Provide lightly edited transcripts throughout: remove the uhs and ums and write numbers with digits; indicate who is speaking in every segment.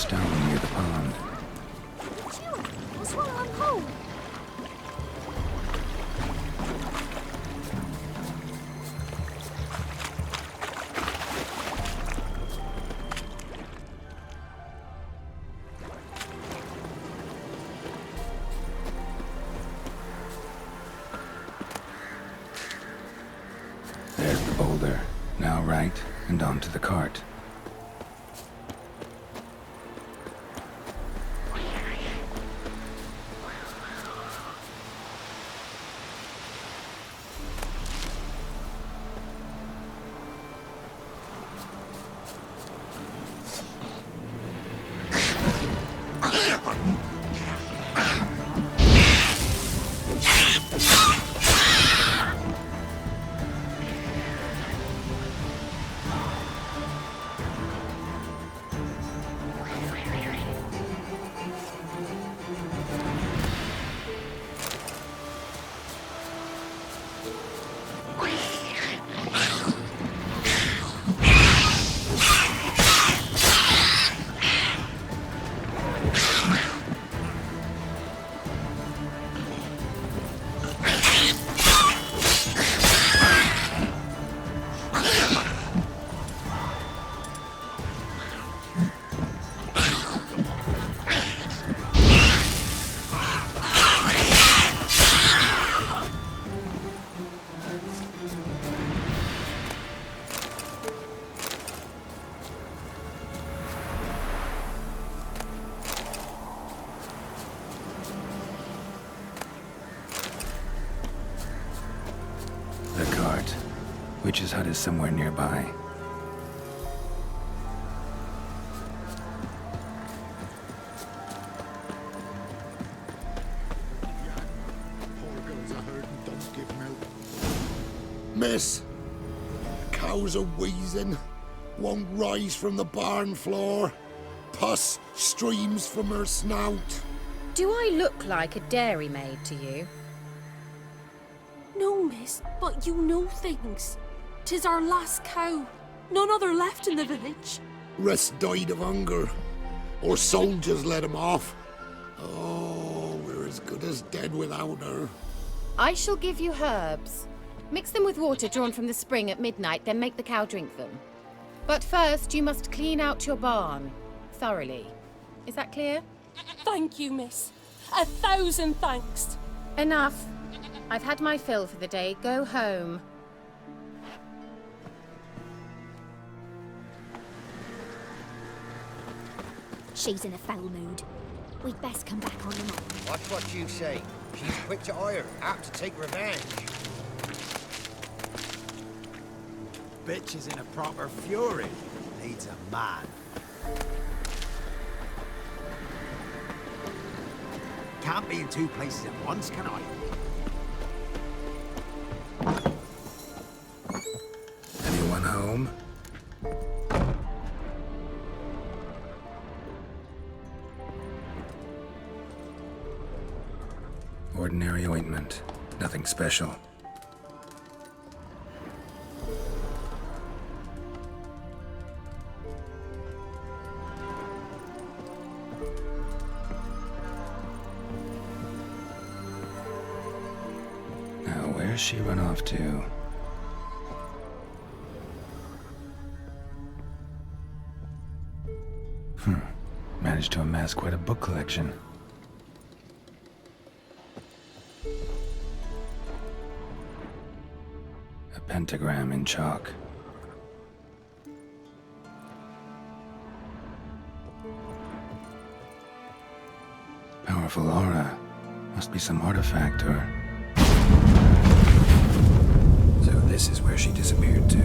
Speaker 1: stone near the pond.
Speaker 2: What's wrong? I'm cold.
Speaker 1: There's the boulder. Now right, and onto the cart. Witch's hut is somewhere nearby.
Speaker 3: Miss, cows are wheezing, won't rise from the barn floor. Pus streams from her snout.
Speaker 4: Do I look like a dairymaid to you?
Speaker 2: No, miss, but you know things. 'Tis our last cow. None other left in the village.
Speaker 3: Rest died of hunger, or soldiers let him off. Oh, we're as good as dead without her.
Speaker 4: I shall give you herbs. Mix them with water drawn from the spring at midnight, then make the cow drink them. But first, you must clean out your barn. Thoroughly. Is that clear?
Speaker 2: Thank you, miss. 1,000 thanks.
Speaker 4: Enough. I've had my fill for the day. Go home.
Speaker 5: She's in a foul mood. We'd best come back on the mop.
Speaker 6: Watch what you say. She's quick to ire, apt to take revenge.
Speaker 7: Bitch is in a proper fury. Needs a man. Can't be in two places at once, can I?
Speaker 1: Anyone home? Ordinary ointment. Nothing special. Now, where's she run off to? Managed to amass quite a book collection. A pentagram in chalk. Powerful aura. Must be some artifact or... So this is where she disappeared to.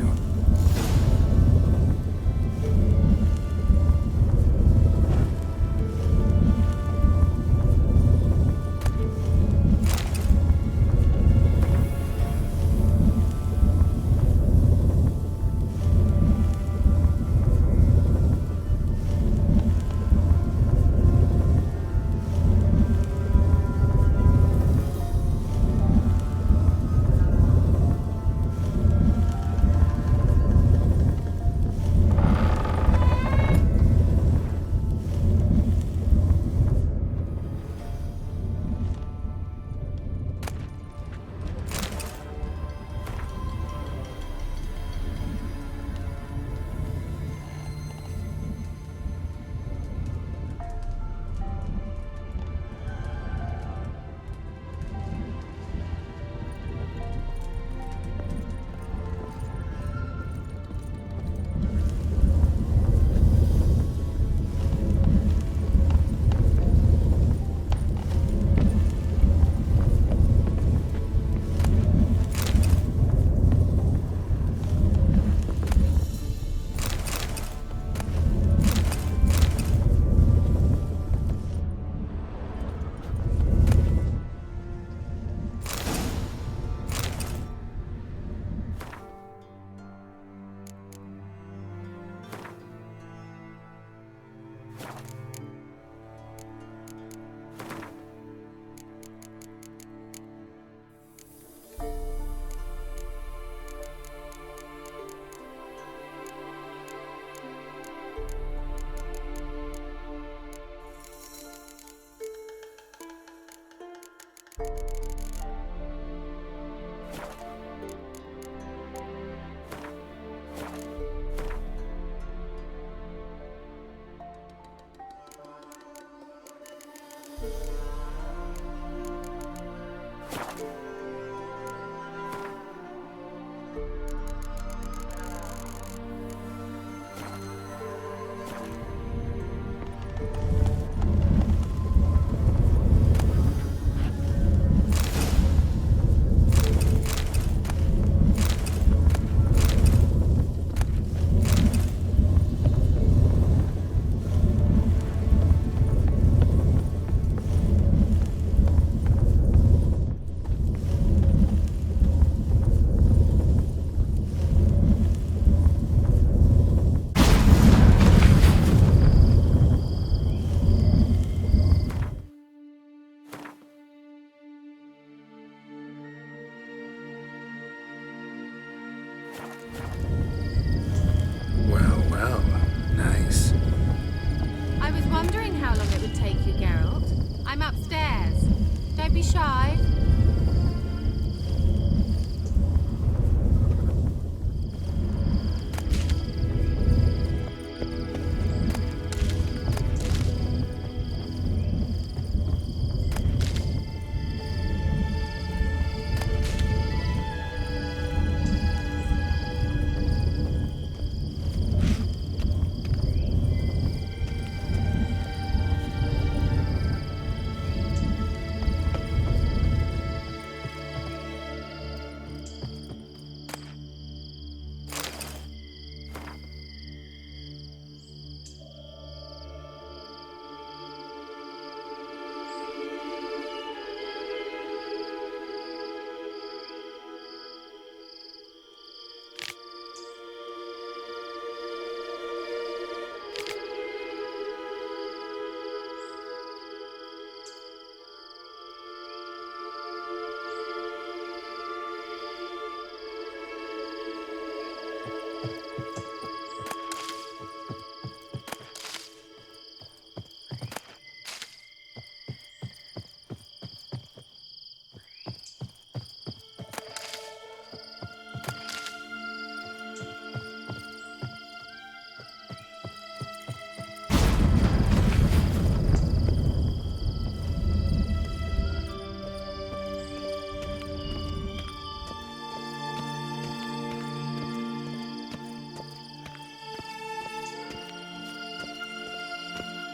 Speaker 4: be shy.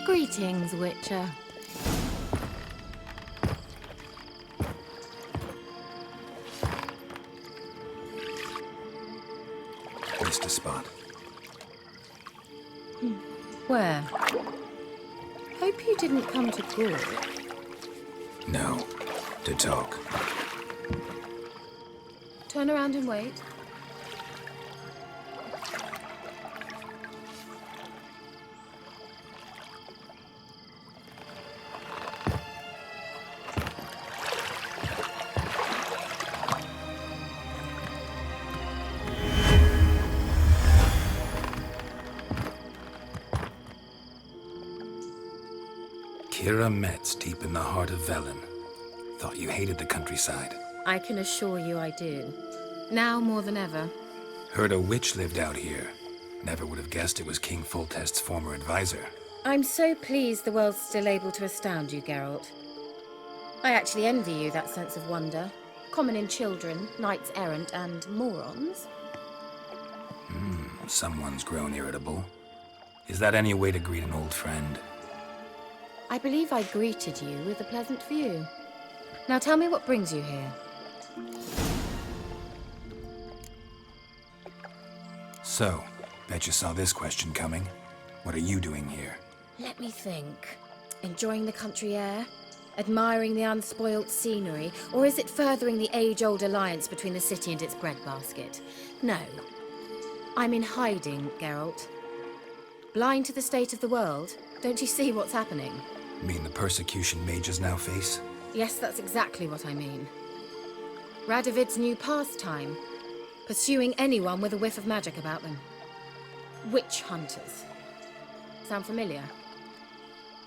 Speaker 4: Greetings, Witcher.
Speaker 1: Missed a spot.
Speaker 4: Where? Hope you didn't come to Gaul.
Speaker 1: No. To talk.
Speaker 4: Turn around and wait.
Speaker 1: Kira Metz, deep in the heart of Velen. Thought you hated the countryside.
Speaker 4: I can assure you I do. Now more than ever.
Speaker 1: Heard a witch lived out here. Never would have guessed it was King Foltest's former advisor.
Speaker 4: I'm so pleased the world's still able to astound you, Geralt. I actually envy you that sense of wonder. Common in children, knights errant, and morons.
Speaker 1: Someone's grown irritable. Is that any way to greet an old friend?
Speaker 4: I believe I greeted you with a pleasant view. Now tell me what brings you here.
Speaker 1: So, bet you saw this question coming. What are you doing here?
Speaker 4: Let me think. Enjoying the country air? Admiring the unspoilt scenery? Or is it furthering the age-old alliance between the city and its breadbasket? No. I'm in hiding, Geralt. Blind to the state of the world? Don't you see what's happening?
Speaker 1: Mean the persecution mages now face?
Speaker 4: Yes, that's exactly what I mean. Radovid's new pastime. Pursuing anyone with a whiff of magic about them. Witch hunters. Sound familiar?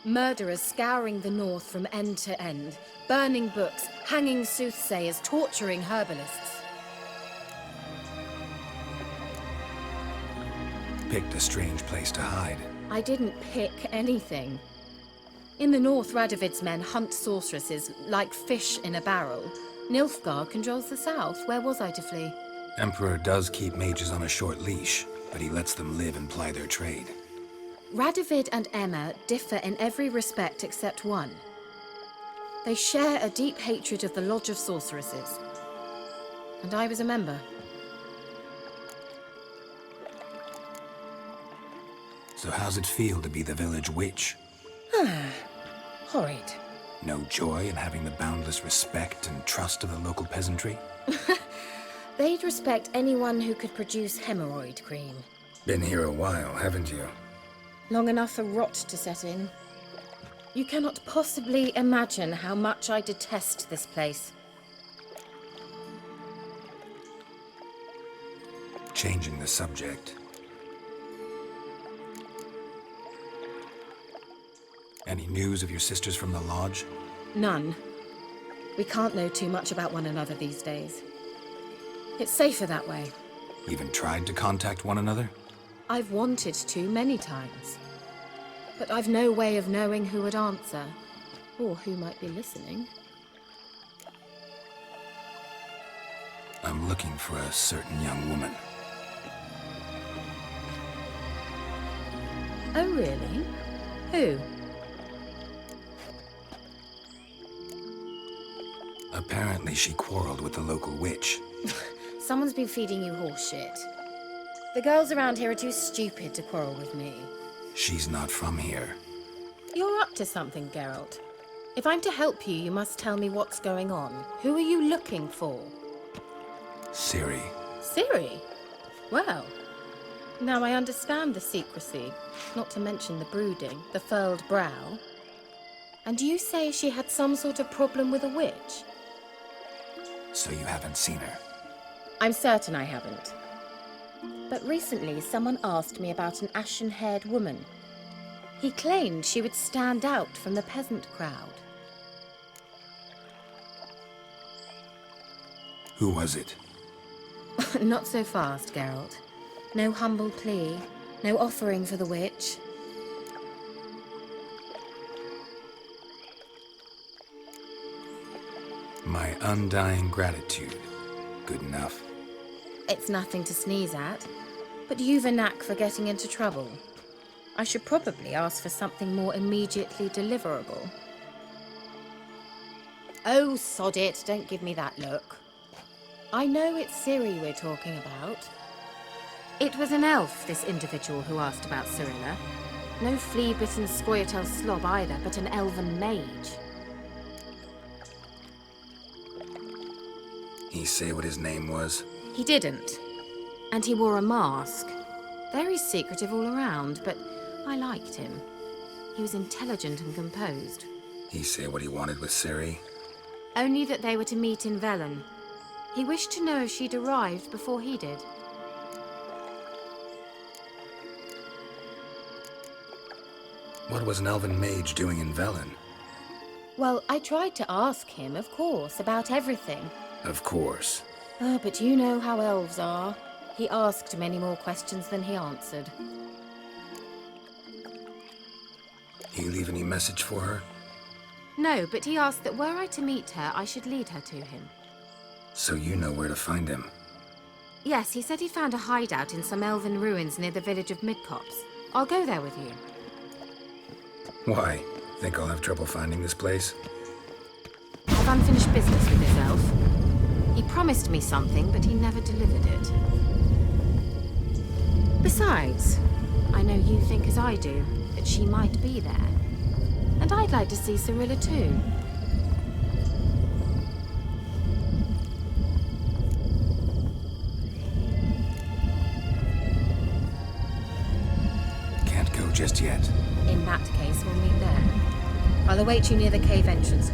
Speaker 4: Murderers scouring the north from end to end. Burning books, hanging soothsayers, torturing herbalists.
Speaker 1: Picked a strange place to hide.
Speaker 4: I didn't pick anything. In the north, Radovid's men hunt sorceresses like fish in a barrel. Nilfgaard controls the south. Where was I to flee?
Speaker 1: Emperor does keep mages on a short leash, but he lets them live and ply their trade.
Speaker 4: Radovid and Emma differ in every respect except one. They share a deep hatred of the Lodge of Sorceresses. And I was a member.
Speaker 1: So how's it feel to be the village witch?
Speaker 4: Horrid.
Speaker 1: No joy in having the boundless respect and trust of the local peasantry?
Speaker 4: They'd respect anyone who could produce hemorrhoid cream.
Speaker 1: Been here a while, haven't you?
Speaker 4: Long enough for rot to set in. You cannot possibly imagine how much I detest this place.
Speaker 1: Changing the subject. Any news of your sisters from the lodge?
Speaker 4: None. We can't know too much about one another these days. It's safer that way.
Speaker 1: Even tried to contact one another?
Speaker 4: I've wanted to many times. But I've no way of knowing who would answer, or who might be listening.
Speaker 1: I'm looking for a certain young woman.
Speaker 4: Oh, really? Who?
Speaker 1: Apparently she quarreled with the local witch.
Speaker 4: Someone's been feeding you horse shit. The girls around here are too stupid to quarrel with me.
Speaker 1: She's not from here.
Speaker 4: You're up to something, Geralt. If I'm to help you, you must tell me what's going on. Who are you looking for?
Speaker 1: Ciri.
Speaker 4: Ciri? Well, now I understand the secrecy, not to mention the brooding, the furled brow. And you say she had some sort of problem with a witch?
Speaker 1: So you haven't seen her?
Speaker 4: I'm certain I haven't. But recently someone asked me about an ashen-haired woman. He claimed she would stand out from the peasant crowd.
Speaker 1: Who was it?
Speaker 4: Not so fast, Geralt. No humble plea, no offering for the witch.
Speaker 1: My undying gratitude. Good enough.
Speaker 4: It's nothing to sneeze at, but you've a knack for getting into trouble. I should probably ask for something more immediately deliverable. Oh, sod it, don't give me that look. I know it's Ciri we're talking about. It was an elf, this individual who asked about Cirilla. No flea-bitten Scoia'tael slob either, but an elven mage.
Speaker 1: He say what his name was?
Speaker 4: He didn't. And he wore a mask. Very secretive all around, but I liked him. He was intelligent and composed.
Speaker 1: He say what he wanted with Ciri?
Speaker 4: Only that they were to meet in Velen. He wished to know if she'd arrived before he did.
Speaker 1: What was an elven mage doing in Velen?
Speaker 4: Well, I tried to ask him, of course, about everything.
Speaker 1: Of course.
Speaker 4: But you know how elves are. He asked many more questions than he answered.
Speaker 1: He leave any message for her?
Speaker 4: No, but he asked that were I to meet her, I should lead her to him.
Speaker 1: So you know where to find him?
Speaker 4: Yes, he said he found a hideout in some elven ruins near the village of Midcopse. I'll go there with you.
Speaker 1: Why? Think I'll have trouble finding this place?
Speaker 4: I've unfinished business with this elf. He promised me something, but he never delivered it. Besides, I know you think as I do, that she might be there. And I'd like to see Cirilla too.
Speaker 1: Can't go just yet.
Speaker 4: In that case, we'll meet there. I'll await you near the cave entrance.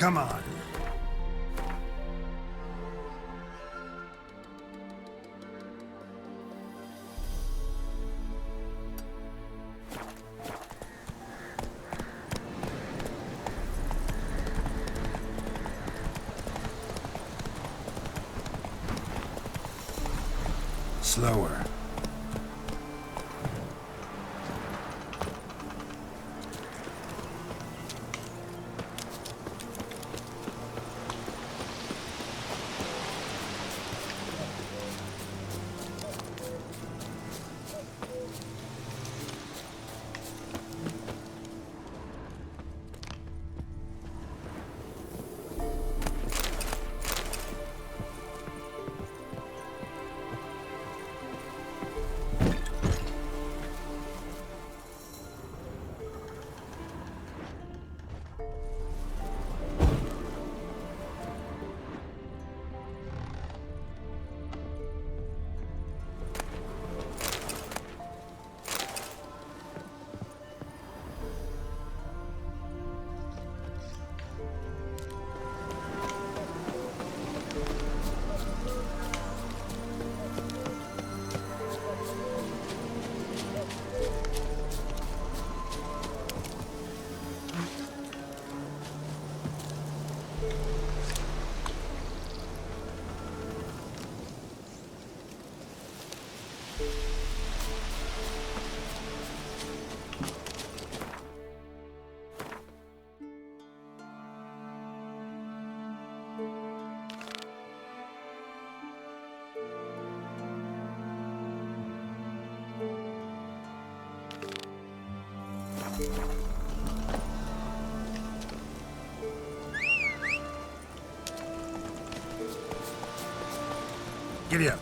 Speaker 8: Come on.
Speaker 1: Slower.
Speaker 8: Giddy up.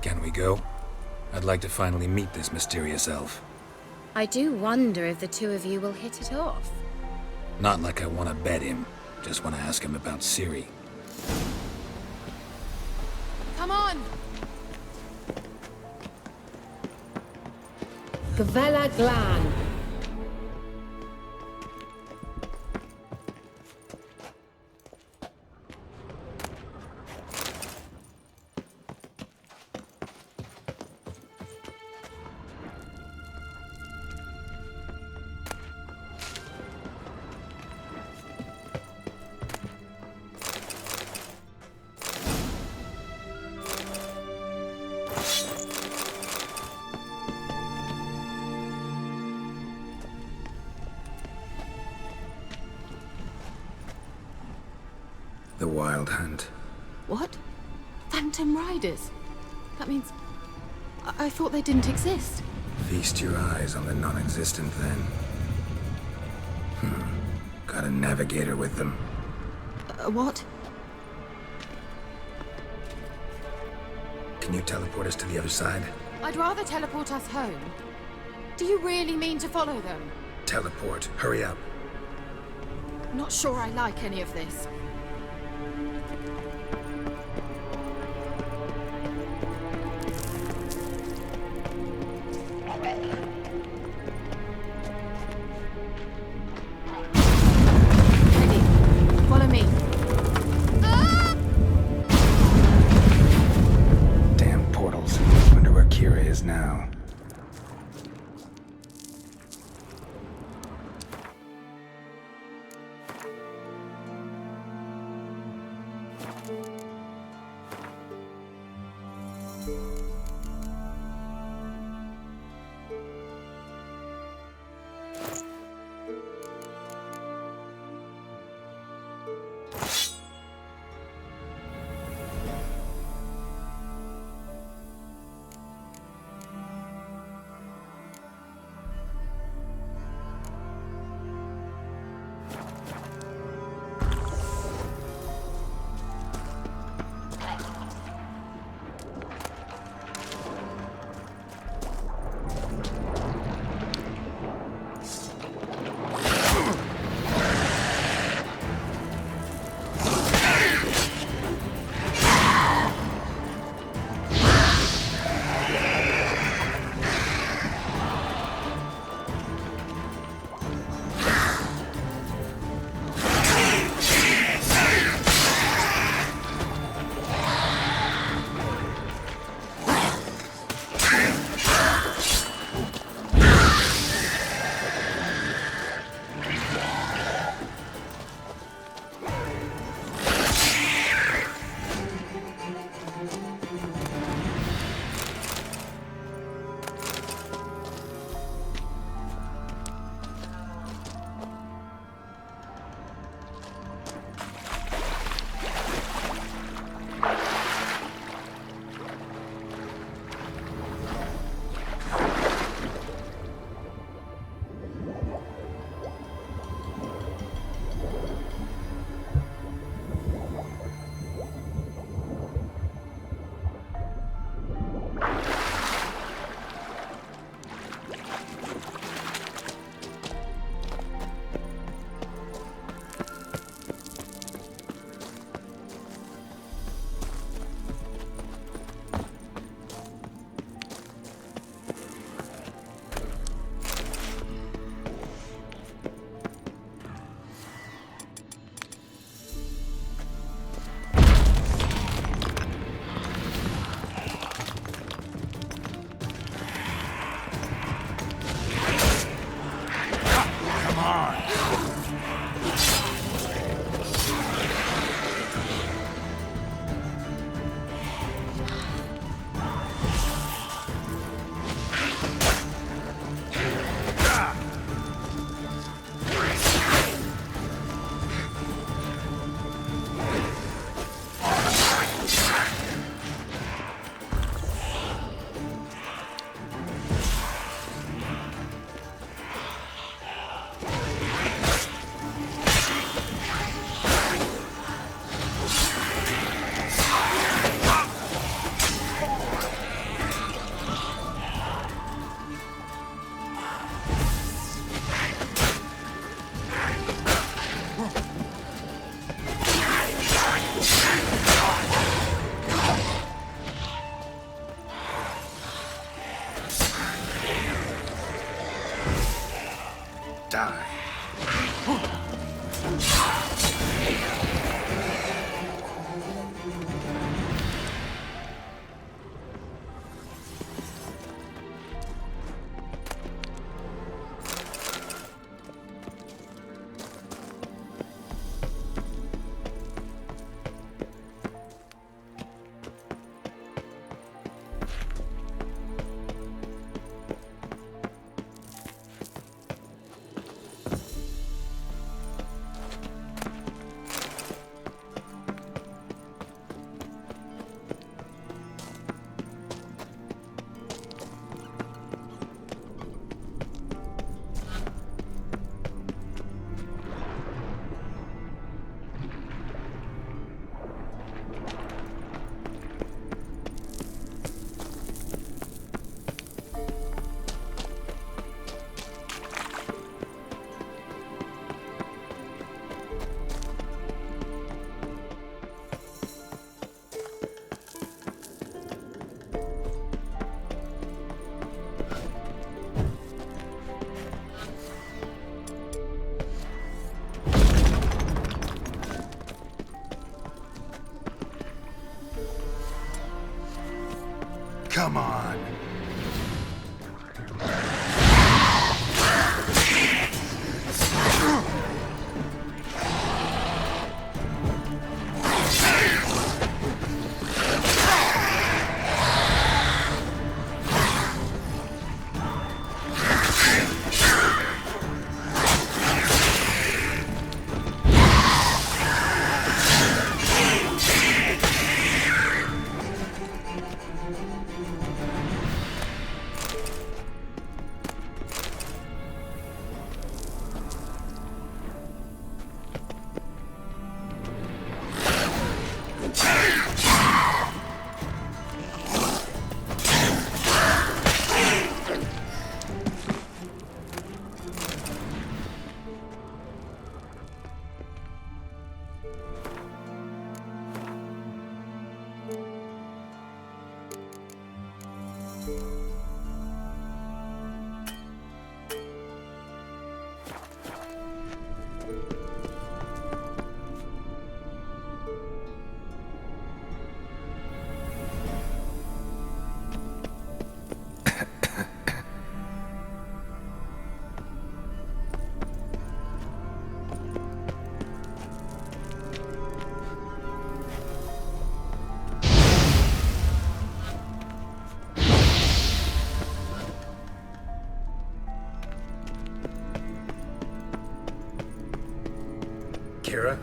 Speaker 1: Can we go? I'd like to finally meet this mysterious elf.
Speaker 4: I do wonder if the two of you will hit it off.
Speaker 1: Not like I want to bet him. Just want to ask him about Ciri.
Speaker 2: Come on!
Speaker 4: Gavella Glan.
Speaker 1: The Wild Hunt.
Speaker 2: What?
Speaker 4: Phantom Riders? That means... I thought they didn't exist.
Speaker 1: Feast your eyes on the non-existent, then. Got a navigator with them.
Speaker 4: What?
Speaker 1: Can you teleport us to the other side?
Speaker 4: I'd rather teleport us home. Do you really mean to follow them?
Speaker 1: Teleport. Hurry up.
Speaker 4: Not sure I like any of this. Ready. Follow me.
Speaker 1: Damn portals. Wonder where Kira is now.
Speaker 7: Come on.
Speaker 1: Kira?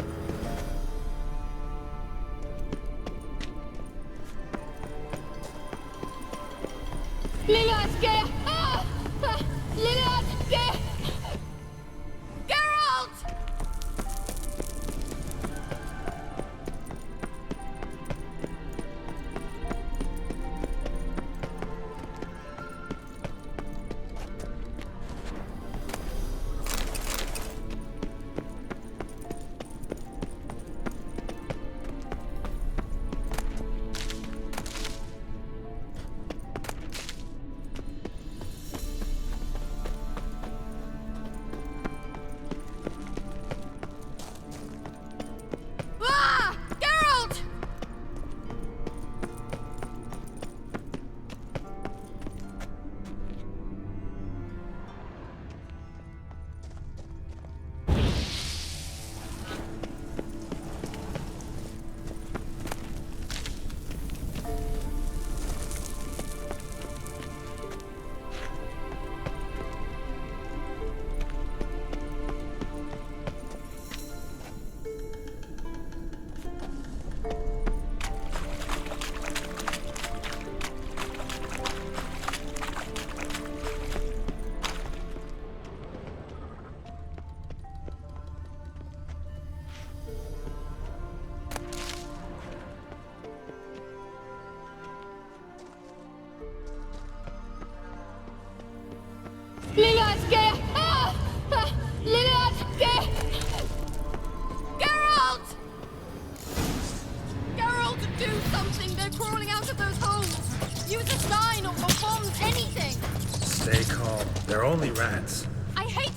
Speaker 1: Stay calm. They're only rats.
Speaker 2: I hate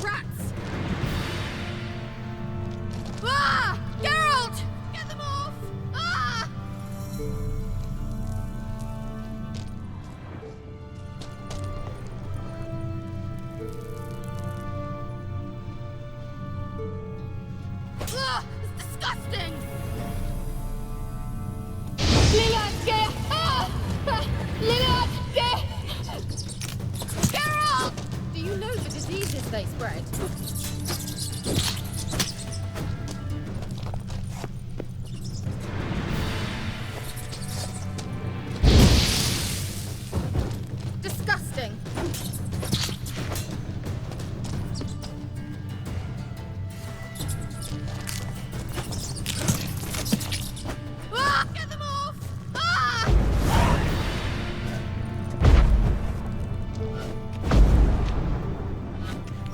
Speaker 2: rats! Ah! Geralt! Get them off! Ah! Ah! It's disgusting! Geralt!
Speaker 4: Do you know the diseases they spread? Disgusting.
Speaker 2: Ah! Get them off! Ah!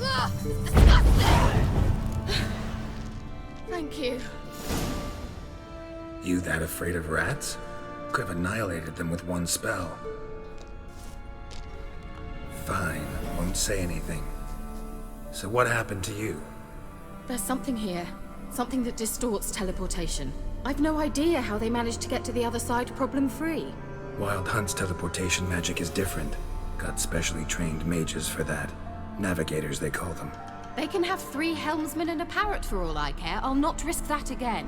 Speaker 2: Ah! It's disgusting!
Speaker 4: Thank you.
Speaker 1: You that afraid of rats? Could have annihilated them with one spell. Fine, won't say anything. So what happened to you?
Speaker 4: There's something here. Something that distorts teleportation. I've no idea how they managed to get to the other side problem-free.
Speaker 1: Wild Hunt's teleportation magic is different. Got specially trained mages for that. Navigators, they call them.
Speaker 4: They can have 3 helmsmen and a parrot for all I care. I'll not risk that again.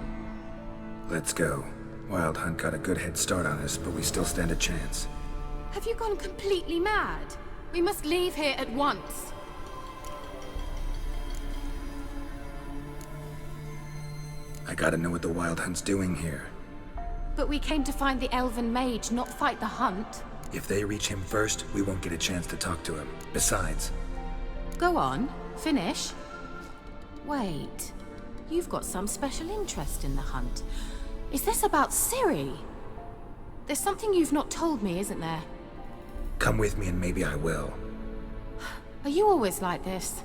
Speaker 1: Let's go. Wild Hunt got a good head start on us, but we still stand a chance.
Speaker 4: Have you gone completely mad? We must leave here at once.
Speaker 1: I gotta know what the Wild Hunt's doing here.
Speaker 4: But we came to find the elven mage, not fight the hunt.
Speaker 1: If they reach him first, we won't get a chance to talk to him. Besides...
Speaker 4: Go on, finish. Wait, you've got some special interest in the hunt. Is this about Ciri? There's something you've not told me, isn't there?
Speaker 1: Come with me and maybe I will.
Speaker 4: Are you always like this?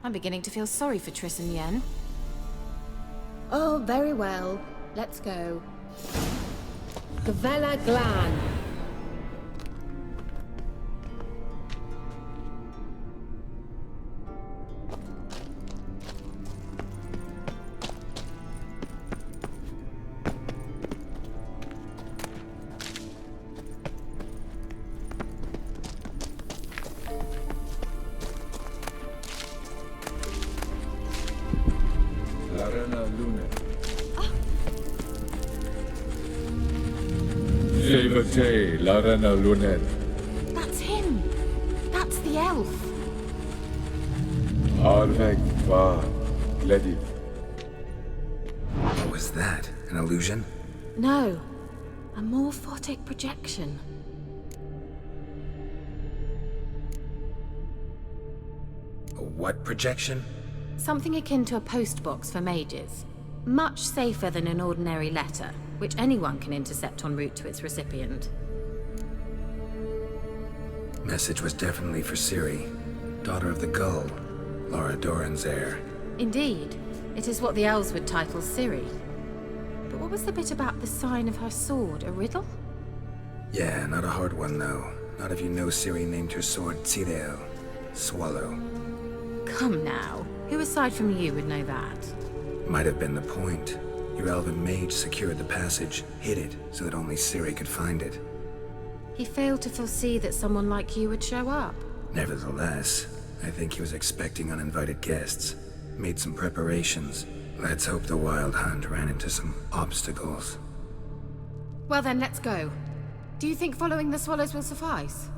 Speaker 4: I'm beginning to feel sorry for Triss and Yen. Oh, very well. Let's go. Gavella Glan.
Speaker 8: Te Larena Lunet.
Speaker 4: That's him. That's the elf.
Speaker 8: Arvek va Lediv.
Speaker 1: What was that? An illusion?
Speaker 4: No, a morphotic projection.
Speaker 1: A what projection?
Speaker 4: Something akin to a postbox for mages. Much safer than an ordinary letter, which anyone can intercept en route to its recipient.
Speaker 1: Message was definitely for Ciri, daughter of the Gull, Laura Doran's heir.
Speaker 4: Indeed, it is what the elves would title Ciri. But what was the bit about the sign of her sword, a riddle?
Speaker 1: Yeah, not a hard one though. Not if you know Ciri named her sword Tirel, Swallow.
Speaker 4: Come now, who aside from you would know that?
Speaker 1: Might have been the point. Your elven mage secured the passage, hid it, so that only Ciri could find it.
Speaker 4: He failed to foresee that someone like you would show up.
Speaker 1: Nevertheless, I think he was expecting uninvited guests. Made some preparations. Let's hope the Wild Hunt ran into some obstacles.
Speaker 4: Well then, let's go. Do you think following the swallows will suffice?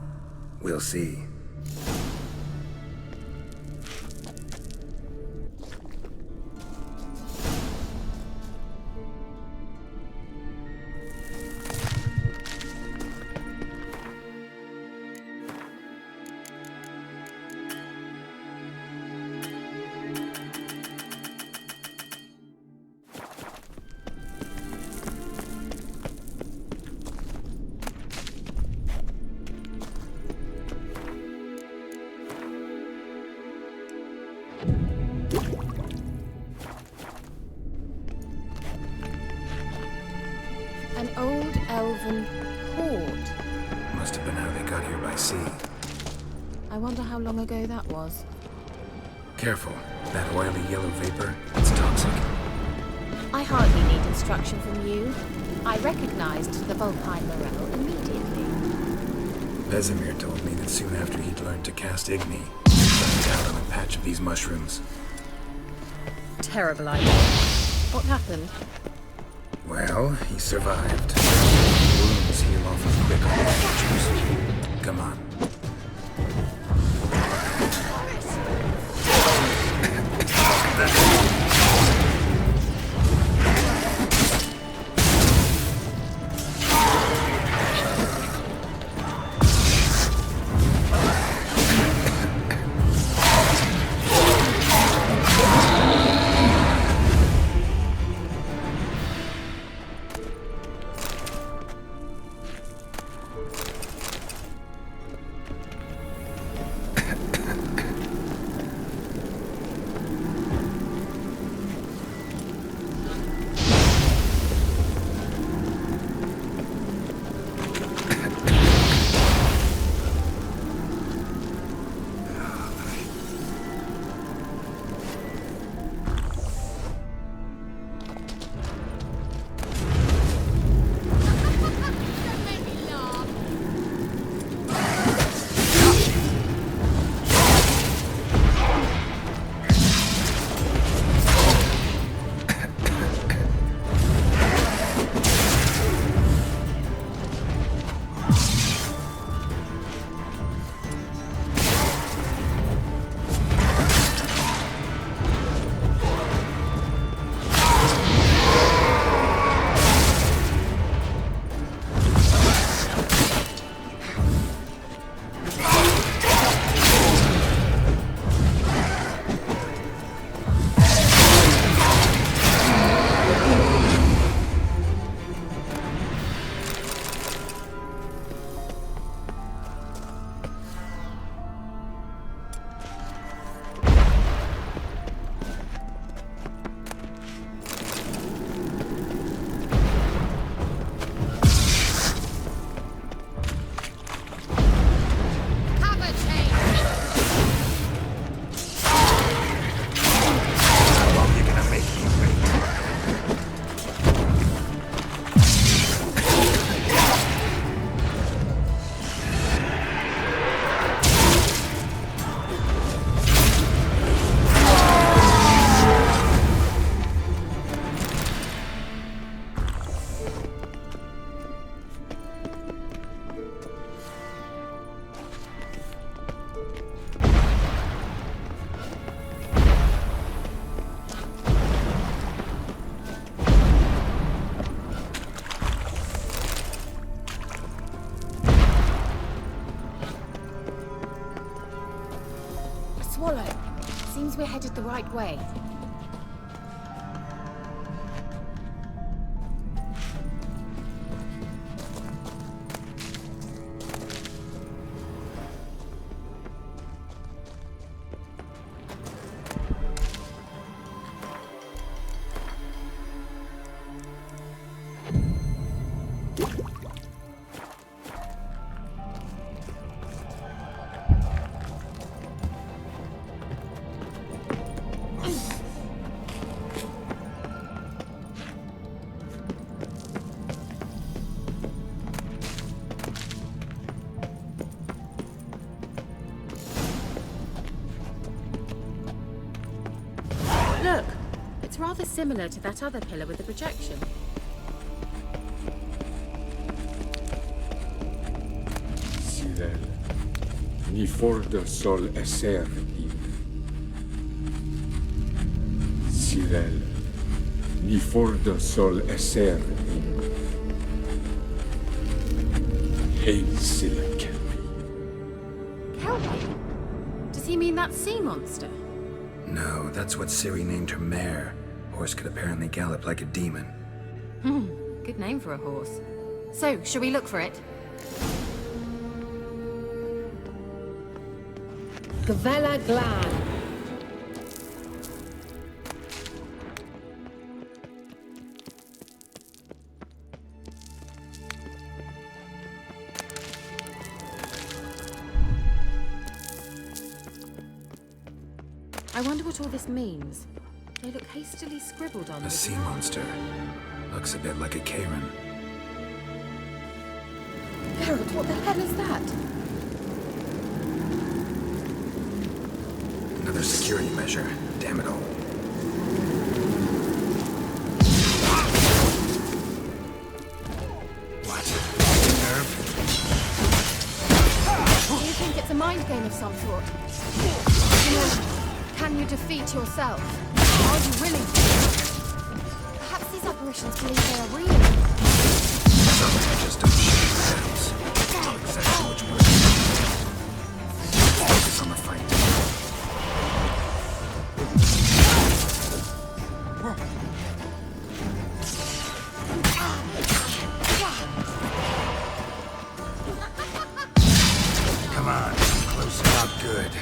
Speaker 1: We'll see.
Speaker 4: An old elven hoard.
Speaker 1: Must have been how they got here by sea.
Speaker 4: I wonder how long ago that was.
Speaker 1: Careful. That oily yellow vapor, it's toxic.
Speaker 4: I hardly need instruction from you. I recognized the Vulpine Morel immediately.
Speaker 1: Vesemir told me that soon after he'd learned to cast Igni, he died out on a patch of these mushrooms.
Speaker 4: Terrible idea. What happened?
Speaker 1: Well, he survived. Wounds heal awful quick on the creatures. Come on.
Speaker 4: we're headed the right way. Look, it's rather similar to that other pillar with the projection.
Speaker 8: Sirel, ni forda sol esser in. Sirel, ni forda sol esser in. Hail Silla Kelpie.
Speaker 4: Kelpie? Does he mean that sea monster?
Speaker 1: No, that's what Ciri named her mare. Horse could apparently gallop like a demon.
Speaker 4: Good name for a horse. So, shall we look for it? Gavella Glan. I wonder what all this means. They look hastily scribbled on
Speaker 1: A
Speaker 4: with
Speaker 1: sea
Speaker 4: lines.
Speaker 1: monster. Looks a bit like a Karen.
Speaker 4: Geralt, what the hell is that?
Speaker 1: Another security measure. Damn it all. What? Nerve?
Speaker 4: Do you think it's a mind game of some sort? You know, can you defeat yourself? Are you willing to?
Speaker 5: Perhaps these apparitions believe they are real.
Speaker 1: Some just don't shoot themselves. Tell exactly which one. Focus on the fight. Come on, close up, good.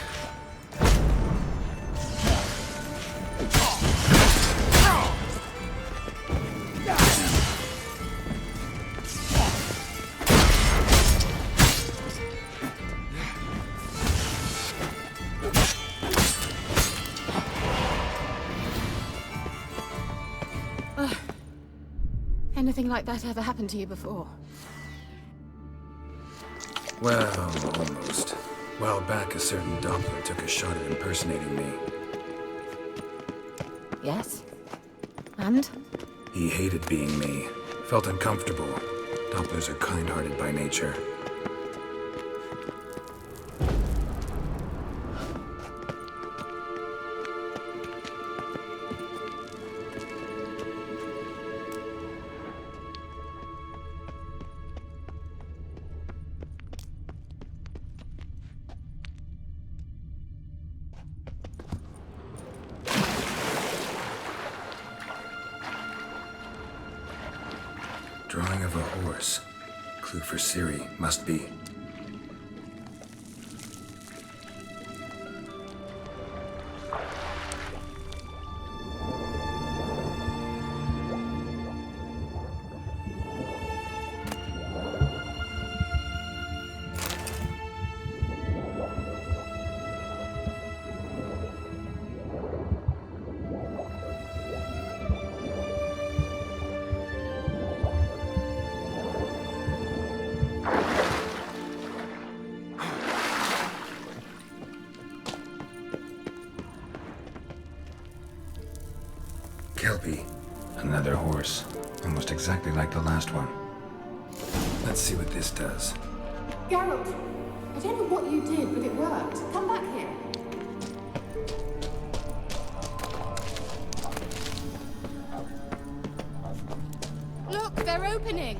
Speaker 4: Anything like that ever happened to you before?
Speaker 1: Well, almost. A while back, a certain Doppler took a shot at impersonating me.
Speaker 4: Yes. And?
Speaker 1: He hated being me. Felt uncomfortable. Dopplers are kind-hearted by nature. Drawing of a horse. Clue for Ciri, must be. Kelpie. Another horse. Almost exactly like the last one. Let's see what this does.
Speaker 2: Geralt, I don't know what you did, but it worked. Come back here.
Speaker 4: Look, they're opening!